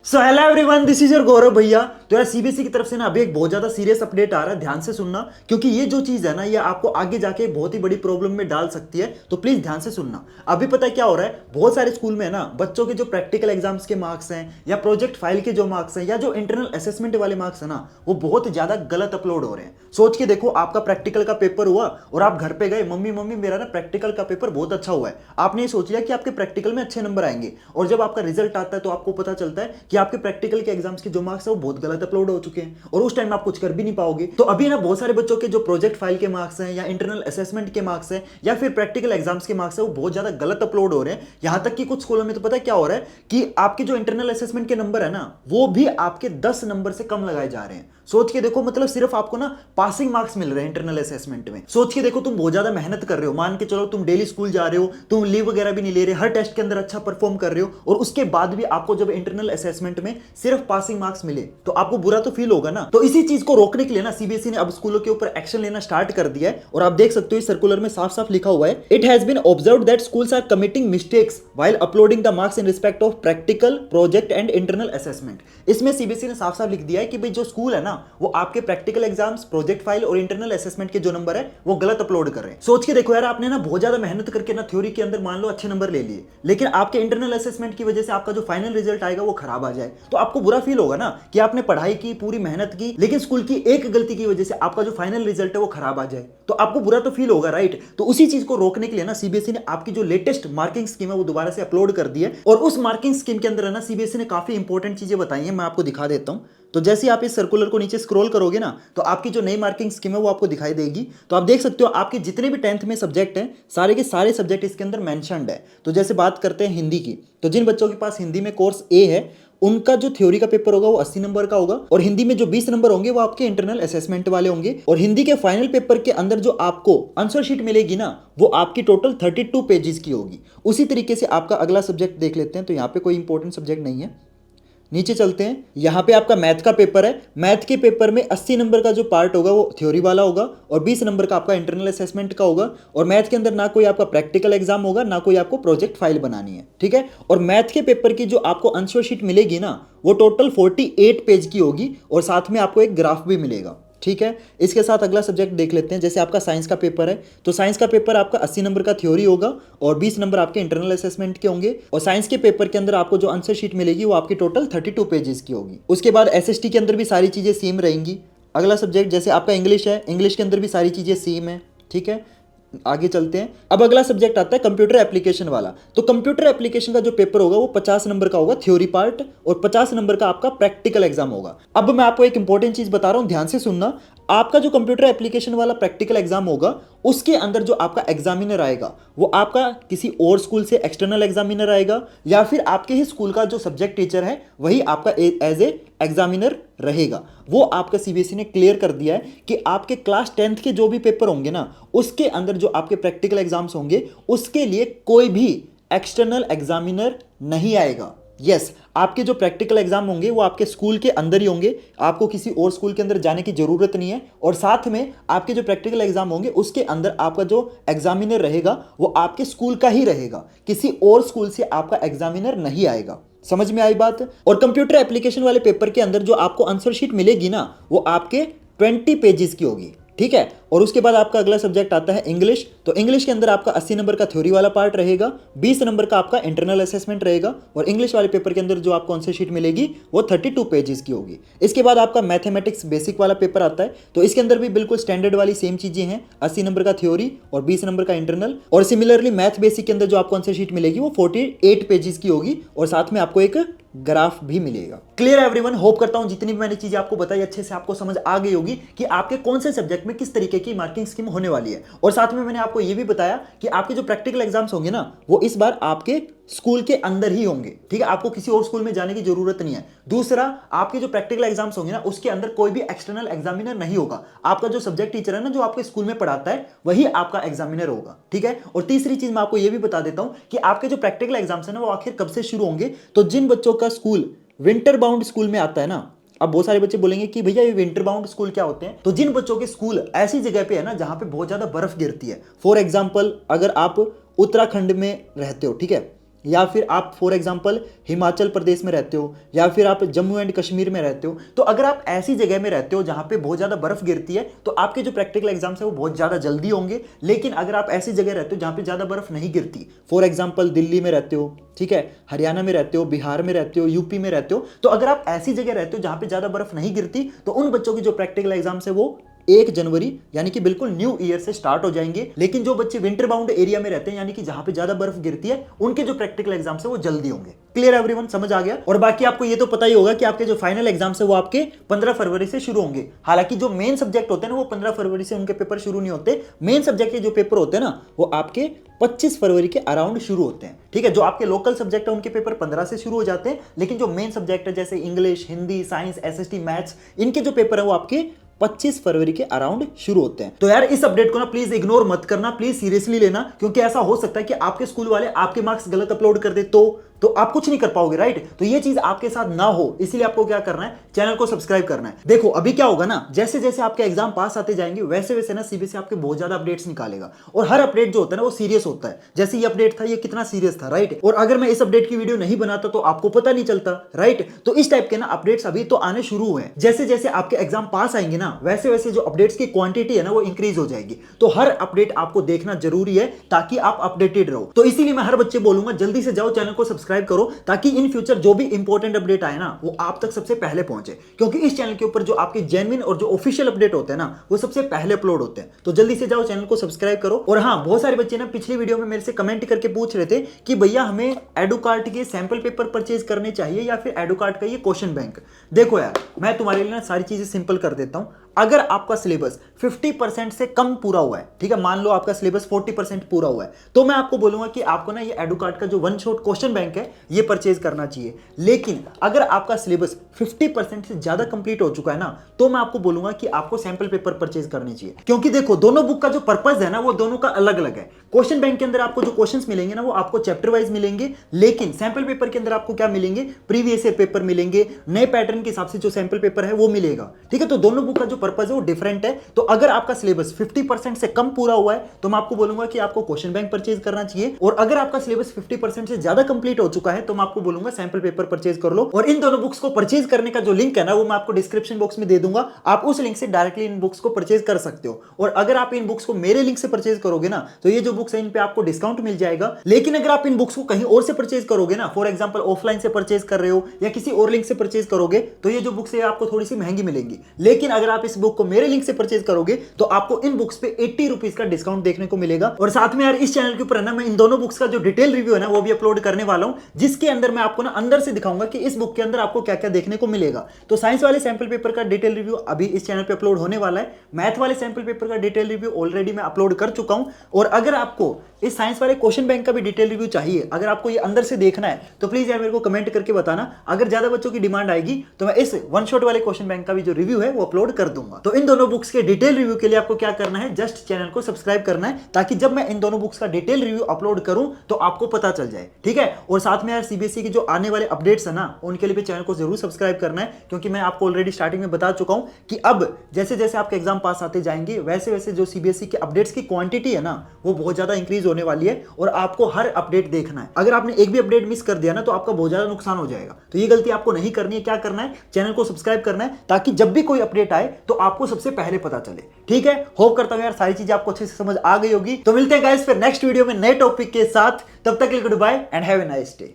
So hello everyone, this is your Gaurav भैया। तो यार सीबीएसई की तरफ से ना अभी एक बहुत ज्यादा सीरियस अपडेट आ रहा है, ध्यान से सुनना, क्योंकि ये जो चीज है ना ये आपको आगे जाके बहुत ही बड़ी प्रॉब्लम में डाल सकती है। तो प्लीज ध्यान से सुनना। अभी पता है क्या हो रहा है, बहुत सारे स्कूल में है ना बच्चों के जो प्रैक्टिकल एग्जाम्स के मार्क्स हैं या प्रोजेक्ट फाइल के जो मार्क्स हैं या जो इंटरनल असेसमेंट वाले मार्क्स है ना वो बहुत ज्यादा गलत अपलोड हो रहे हैं। सोच के देखो, आपका प्रैक्टिकल का पेपर हुआ और आप घर पे गए, मम्मी मम्मी मेरा ना प्रैक्टिकल का पेपर बहुत अच्छा हुआ है। आपने ये सोच लिया कि आपके प्रैक्टिकल में अच्छे नंबर आएंगे, और जब आपका रिजल्ट आता है तो आपको पता चलता है कि आपके प्रैक्टिकल के एग्जाम्स के जो मार्क्स है वो बहुत गलत अपलोड हो चुके हैं, और उस टाइम आप कुछ कर भी नहीं पाओगे। तो अभी ना बहुत सारे बच्चों के जो प्रोजेक्ट फाइल के मार्क्स हैं या इंटरनल असेसमेंट के मार्क्स हैं या फिर प्रैक्टिकल एग्जाम्स के मार्क्स है वो बहुत ज्यादा गलत अपलोड हो रहे हैं। यहां तक कि कुछ स्कूलों में तो पता है क्या हो रहा है कि आपके जो इंटरनल असेसमेंट के नंबर है ना वो भी आपके 10 नंबर से कम लगाए जा रहे हैं। सोच के देखो, मतलब सिर्फ आपको ना पासिंग मार्क्स मिल रहे हैं इंटरनल असेसमेंट में। सोच के देखो, तुम बहुत ज्यादा मेहनत कर रहे हो, मान के चलो तुम डेली स्कूल जा रहे हो, तुम लीव वगैरह भी नहीं ले रहे, हर टेस्ट के अंदर अच्छा परफॉर्म कर रहे हो, और उसके बाद भी आपको जब इंटरनल असेसमेंट में सिर्फ पासिंग मार्क्स मिले तो आपको बुरा तो फील होगा ना। तो इसी चीज को रोकने के लिए ना सीबीएसई ने अब स्कूलों के ऊपर एक्शन लेना स्टार्ट कर दिया है, और आप देख सकते हो इस सर्कुलर में साफ साफ लिखा हुआ है, it has been observed that schools are committing mistakes while uploading the marks in respect of practical project and internal assessment. इसमें सीबीएसई ने साफ साफ लिख दिया है कि भाई जो स्कूल है ना वो आपके प्रैक्टिकल एग्जाम्स, प्रोजेक्ट फाइल और इंटरनल असेसमेंट के जो नंबर है वो गलत अपलोड कर रहे हैं। सोच के देखो यार, आपने ना बहुत ज्यादा मेहनत करके ना थ्योरी के अंदर मान लो अच्छे नंबर ले लिए, लेकिन आपके इंटरनल असेसमेंट की वजह से आपका जो फाइनल रिजल्ट आएगा वो खराब आ जाए, तो आपको बुरा फील होगा ना कि आपने पढ़ाई की, पूरी मेहनत की, लेकिन स्कूल की एक गलती की वजह से आपका जो फाइनल रिजल्ट है वो खराब आ जाए, तो आपको बुरा तो फील होगा, राइट। तो उसी चीज को रोकने के लिए ना सीबीएसई ने आपकी जो लेटेस्ट मार्किंग स्कीम है वो दोबारा से अपलोड कर दी है, और उस मार्किंग स्कीम के अंदर है ना सीबीएसई ने काफी इंपॉर्टेंट चीजें बताई हैं, मैं आपको दिखा देता हूं। तो जैसे आप इस सर्कुलर को नीचे स्क्रॉल करोगे ना तो आपकी जो नई मार्किंग स्कीम है वो आपको दिखाई देगी। तो आप देख सकते हो आपके जितने भी 10th में सब्जेक्ट हैं सारे के सारे सब्जेक्ट इसके अंदर मेंशन्ड है। तो जैसे बात करते हैं हिंदी की, तो जिन बच्चों के पास हिंदी में कोर्स ए है उनका जो थ्योरी का पेपर होगा वो 80 नंबर का होगा, और हिंदी में जो 20 नंबर होंगे वो आपके इंटरनल असेसमेंट वाले होंगे, और हिंदी के फाइनल पेपर के अंदर जो आपको आंसर शीट मिलेगी ना वो आपकी टोटल 32 पेजेस की होगी। उसी तरीके से आपका अगला सब्जेक्ट देख लेते हैं। तो यहाँ पे कोई इंपॉर्टेंट सब्जेक्ट नहीं है, नीचे चलते हैं। यहाँ पे आपका मैथ का पेपर है, मैथ के पेपर में 80 नंबर का जो पार्ट होगा वो थ्योरी वाला होगा, और 20 नंबर का आपका इंटरनल असेसमेंट का होगा, और मैथ के अंदर ना कोई आपका प्रैक्टिकल एग्जाम होगा ना कोई आपको प्रोजेक्ट फाइल बनानी है, ठीक है। और मैथ के पेपर की जो आपको आंसर शीट मिलेगी ना वो टोटल 48 पेज की होगी, और साथ में आपको एक ग्राफ भी मिलेगा, ठीक है। इसके साथ अगला सब्जेक्ट देख लेते हैं। जैसे आपका साइंस का पेपर है, तो साइंस का पेपर आपका 80 नंबर का थ्योरी होगा और 20 नंबर आपके इंटरनल असेसमेंट के होंगे, और साइंस के पेपर के अंदर आपको जो आंसर शीट मिलेगी वो आपकी टोटल 32 पेजेस की होगी। उसके बाद एसएसटी के अंदर भी सारी चीज़ें सेम रहेंगी। अगला सब्जेक्ट जैसे आपका इंग्लिश है, इंग्लिश के अंदर भी सारी चीज़ें सेम है, ठीक है। आगे चलते हैं। अब अगला सब्जेक्ट आता है कंप्यूटर एप्लीकेशन वाला। तो कंप्यूटर एप्लीकेशन का जो पेपर होगा वो 50 नंबर का होगा थ्योरी पार्ट, और 50 नंबर का आपका प्रैक्टिकल एग्जाम होगा। अब मैं आपको एक इंपॉर्टेंट चीज बता रहा हूं, ध्यान से सुनना। आपका जो कंप्यूटर एप्लीकेशन वाला प्रैक्टिकल एग्जाम होगा उसके अंदर जो आपका एग्जामिनर आएगा वो आपका किसी और स्कूल से एक्सटर्नल एग्जामिनर आएगा, या फिर आपके ही स्कूल का जो सब्जेक्ट टीचर है वही आपका एज ए एग्जामिनर रहेगा। वो आपका सीबीएसई ने क्लियर कर दिया है कि आपके क्लास 10th के जो भी पेपर होंगे ना उसके अंदर जो आपके प्रैक्टिकल एग्जाम्स होंगे उसके लिए कोई भी एक्सटर्नल एग्जामिनर नहीं आएगा। यस, आपके जो प्रैक्टिकल एग्जाम होंगे वो आपके स्कूल के अंदर ही होंगे, आपको किसी और स्कूल के अंदर जाने की जरूरत नहीं है, और साथ में आपके जो प्रैक्टिकल एग्जाम होंगे उसके अंदर आपका जो एग्जामिनर रहेगा वो आपके स्कूल का ही रहेगा, किसी और स्कूल से आपका एग्जामिनर नहीं आएगा। समझ में आई बात। और कंप्यूटर एप्लीकेशन वाले पेपर के अंदर जो आपको आंसर शीट मिलेगी ना वो आपके 20 पेजेस की होगी, ठीक है। और उसके बाद आपका अगला सब्जेक्ट आता है इंग्लिश। तो इंग्लिश के अंदर आपका 80 नंबर का थ्योरी वाला पार्ट रहेगा, 20 नंबर का आपका इंटरनल असेसमेंट रहेगा, और इंग्लिश वाले पेपर के अंदर जो आपको आंसर शीट मिलेगी वो 32 पेजेस की होगी। इसके बाद आपका मैथमेटिक्स बेसिक वाला पेपर आता है। तो इसके अंदर भी बिल्कुल स्टैंडर्ड वाली सेम चीजें हैं, 80 नंबर का थ्योरी और 20 नंबर का इंटरनल, और सिमिलरली मैथ बेसिक के अंदर जो आपको आंसर शीट मिलेगी वो 48 पेजेस की होगी, और साथ में आपको एक ग्राफ भी मिलेगा। क्लियर एवरीवन, होप करता हूं जितनी भी मैंने चीजें आपको बताई अच्छे से आपको समझ आ गई होगी कि आपके कौन से सब्जेक्ट में किस तरीके की मार्किंग स्कीम होने वाली है। और साथ में मैंने आपको यह भी बताया कि आपके जो प्रैक्टिकल एग्जाम्स होंगे ना वो इस बार आपके स्कूल के अंदर ही होंगे, ठीक है, आपको किसी और स्कूल में जाने की जरूरत नहीं है। दूसरा, आपके जो प्रैक्टिकल एग्जाम्स होंगे ना उसके अंदर कोई भी एक्सटर्नल एग्जामिनर नहीं होगा, आपका जो सब्जेक्ट टीचर है ना जो आपके स्कूल में पढ़ाता है वही आपका एग्जामिनर होगा, ठीक है। और तीसरी चीज मैं आपको यह भी बता देता हूं कि आपके जो प्रैक्टिकल एग्जाम्स है ना वो आखिर कब से शुरू होंगे। तो जिन बच्चों का स्कूल विंटर बाउंड स्कूल में आता है ना, अब बहुत सारे बच्चे बोलेंगे कि भैया ये विंटर बाउंड स्कूल क्या होते हैं। तो जिन बच्चों के स्कूल ऐसी जगह पे है ना जहां पे बहुत ज्यादा बर्फ गिरती है, फॉर एग्जांपल अगर आप उत्तराखंड में रहते हो, ठीक है, या फिर आप फॉर एग्जांपल हिमाचल प्रदेश में रहते हो, या फिर आप जम्मू एंड कश्मीर में रहते हो, तो अगर आप ऐसी जगह में रहते हो जहां पे बहुत ज़्यादा बर्फ गिरती है तो आपके जो प्रैक्टिकल एग्जाम्स है वो बहुत ज़्यादा जल्दी होंगे। लेकिन अगर आप ऐसी जगह रहते हो जहां पे ज़्यादा बर्फ नहीं गिरती, फॉर एग्जाम्पल दिल्ली में रहते हो, ठीक है, हरियाणा में रहते हो, बिहार में रहते हो, यूपी में रहते हो, तो अगर आप ऐसी जगह रहते हो जहां पे ज़्यादा बर्फ नहीं गिरती, तो उन बच्चों की जो प्रैक्टिकल एग्जाम्स है वो 1 जनवरी यानी कि बिल्कुल न्यू ईयर से स्टार्ट हो जाएंगे। लेकिन जो बच्चे विंटर बाउंड एरिया में रहते हैं यानी कि जहां पे ज्यादा बर्फ गिरती है, उनके जो प्रैक्टिकल एग्जाम्स है वो जल्दी होंगे। क्लियर एवरीवन, समझ आ गया? और बाकी आपको ये तो पता ही होगा कि आपके जो फाइनल एग्जाम्स है वो आपके 15 फरवरी से शुरू होंगे। हालांकि जो मेन सब्जेक्ट होते हैं ना वो 15 फरवरी से उनके पेपर शुरू नहीं होते। मेन सब्जेक्ट के जो पेपर होते हैं ना वो आपके 25 फरवरी के अराउंड शुरू होते हैं। ठीक है, जो आपके लोकल सब्जेक्ट है उनके पेपर 15 से शुरू हो जाते हैं, लेकिन जो मेन सब्जेक्ट है जैसे English, Hindi, science, SST, maths, इनके जो पेपर है वो आपके 25 फरवरी के अराउंड शुरू होते हैं। तो यार इस अपडेट को ना प्लीज इग्नोर मत करना, प्लीज सीरियसली लेना, क्योंकि ऐसा हो सकता है कि आपके स्कूल वाले आपके मार्क्स गलत अपलोड कर दे तो आप कुछ नहीं कर पाओगे, राइट? तो ये चीज आपके साथ ना हो, इसीलिए आपको क्या करना है, चैनल को सब्सक्राइब करना है। देखो अभी क्या होगा ना, जैसे जैसे आपके एग्जाम पास आते जाएंगे वैसे वैसे ना सीबीएसई आपके बहुत ज्यादा अपडेट्स निकालेगा, और हर अपडेट जो होता है ना वो सीरियस होता है। जैसे ये अपडेट था, ये कितना सीरियस था, राइट? और अगर मैं इस अपडेट की वीडियो नहीं बनाता तो आपको पता नहीं चलता, राइट? तो इस टाइप के ना अपडेट्स अभी तो आने शुरू हुए हैं। जैसे जैसे आपके एग्जाम पास आएंगे ना वैसे वैसे जो अपडेट्स की क्वांटिटी है ना वो इंक्रीज हो जाएगी। तो हर अपडेट आपको देखना जरूरी है ताकि आप अपडेटेड रहो। तो इसीलिए मैं हर बच्चे बोलूंगा जल्दी से जाओ चैनल को सब्सक्राइब करो, ताकि इन फ्यूचर जो भी इंपॉर्टेंट अपडेट आए ना वो आप तक सबसे पहले पहुंचे। क्योंकि इस चैनल के ऊपर जो आपके जेन्युइन और जो ऑफिशियल अपडेट होते हैं ना वो सबसे पहले अपलोड होते हैं। तो जल्दी से जाओ चैनल को सब्सक्राइब करो। और हाँ, बहुत सारे बच्चे ना पिछली वीडियो में मेरे से कमेंट करके पूछ रहे थे कि भैया हमें एडुकार्ट के सैंपल पेपर परचेज करने चाहिए या फिर एडुकार्ट का ये क्वेश्चन बैंक। देखो यार, मैं तुम्हारे लिए ना सारी चीजें सिंपल कर देता हूं। अगर आपका सिलेबस 50% से कम पूरा हुआ है, ठीक है, मान लो आपका सिलेबस 40% पूरा हुआ है, तो मैं आपको बोलूंगा कि आपको ना ये एडुकार्ट का जो वन शॉट क्वेश्चन बैंक है ये परचेज करना चाहिए। लेकिन अगर आपका सिलेबस 50% से ज्यादा कंप्लीट हो चुका है ना, तो मैं आपको बोलूंगा कि आपको सैंपल पेपर परचेज करनी चाहिए। क्योंकि देखो दोनों बुक का जो पर्पज है ना वो दोनों का अलग अलग है। क्वेश्चन बैंक के अंदर आपको जो क्वेश्चंस मिलेंगे ना वो आपको चैप्टर वाइज मिलेंगे, लेकिन सैंपल पेपर के अंदर आपको क्या मिलेंगे, प्रीवियस ईयर पेपर मिलेंगे, नए पैटर्न के हिसाब से जो सैंपल पेपर है वो मिलेगा। ठीक है, तो दोनों बुक का जो पर्पज है वो डिफरेंट है। तो अगर आपका सिलेबस 50% से कम पूरा हुआ है तो मैं आपको बोलूंगा कि आपको क्वेश्चन बैंक परचेज करना चाहिए, और अगर आपका सिलेबस 50% से ज्यादा कंप्लीट हो चुका है तो मैं आपको बोलूंगा सैंपल पेपर परचेज कर लो। और इन दोनों बुक्स को परचेज करने का जो लिंक है ना वो मैं आपको डिस्क्रिप्शन बॉक्स में दे दूंगा, आप उस लिंक से डायरेक्टली इन बुक्स को परचेज कर सकते हो। और अगर आप इन बुक्स को मेरे लिंक से परचेज करोगे ना तो ये जो बुक्स है इन पे आपको डिस्काउंट मिल जाएगा। लेकिन अगर आप इन बुक्स को कहीं और से परचेज करोगे ना, फॉर एग्जांपल ऑफलाइन से परचेज कर रहे हो या किसी और लिंक से परचेज करोगे, तो ये जो बुक्स है आपको थोड़ी सी महंगी मिलेंगी। लेकिन अगर आप इस बुक को मेरे लिंक से परचेज करोगे तो आपको इन बुक्स पे 80 रुपीज का डिस्काउंट देखने को मिलेगा। और साथ में यार इस चैनल के ऊपर ना मैं इन दोनों बुक्स का जो डिटेल रिव्यू है ना वो भी अपलोड करने वाला हूं, जिसके अंदर मैं आपको ना अंदर से दिखाऊंगा कि इस बुक के अंदर आपको क्या क्या देखने को मिलेगा। तो साइंस वाले सैंपल पेपर का डिटेल रिव्यू अभी इस चैनल पे अपलोड होने वाला है, मैथ वाले सैंपल पेपर का डिटेल रिव्यू ऑलरेडी मैं अपलोड कर चुका हूं, और अगर आपको इस साइंस वाले क्वेश्चन बैंक का भी डिटेल रिव्यू चाहिए, अगर आपको ये अंदर से देखना है तो प्लीज यार मेरे को कमेंट करके बताना। अगर ज्यादा बच्चों की डिमांड आएगी तो मैं इस वन शॉट वाले क्वेश्चन बैंक का भी जो रिव्यू है वो अपलोड कर दूंगा। तो इन दोनों बुक्स के डिटेल रिव्यू के लिए आपको क्या करना है, जस्ट चैनल को सब्सक्राइब करना है, ताकि जब मैं इन दोनों बुक्स का डिटेल रिव्यू अपलोड करूं तो आपको पता चल जाए। ठीक है, और साथ में यार सीबीएसई के जो आने वाले अपडेट्स है ना उनके लिए भी चैनल को जरूर सब्सक्राइब करना है, क्योंकि मैं आपको ऑलरेडी स्टार्टिंग में बता चुका हूं कि अब जैसे जैसे आपके एग्जाम पास आते जाएंगे वैसे वैसे जो सीबीएसई के अपडेट्स की क्वांटिटी है ना वो बहुत ज्यादा इंक्रीज होने वाली है, और आपको हर अपडेट देखना है। अगर आपने एक भी अपडेट मिस कर दिया ना तो आपका बहुत ज्यादा नुकसान हो जाएगा। तो ये गलती आपको नहीं करनी है। क्या करना है, चैनल को सब्सक्राइब करना है, ताकि जब भी कोई अपडेट आए तो आपको सबसे पहले पता चले। ठीक है, होप करता हूं यार सारी चीजें आपको अच्छे से समझ आ गई होगी। तो मिलते हैं गाइस फिर नेक्स्ट वीडियो में नए टॉपिक के साथ, तब तक के लिए goodbye and have a nice day.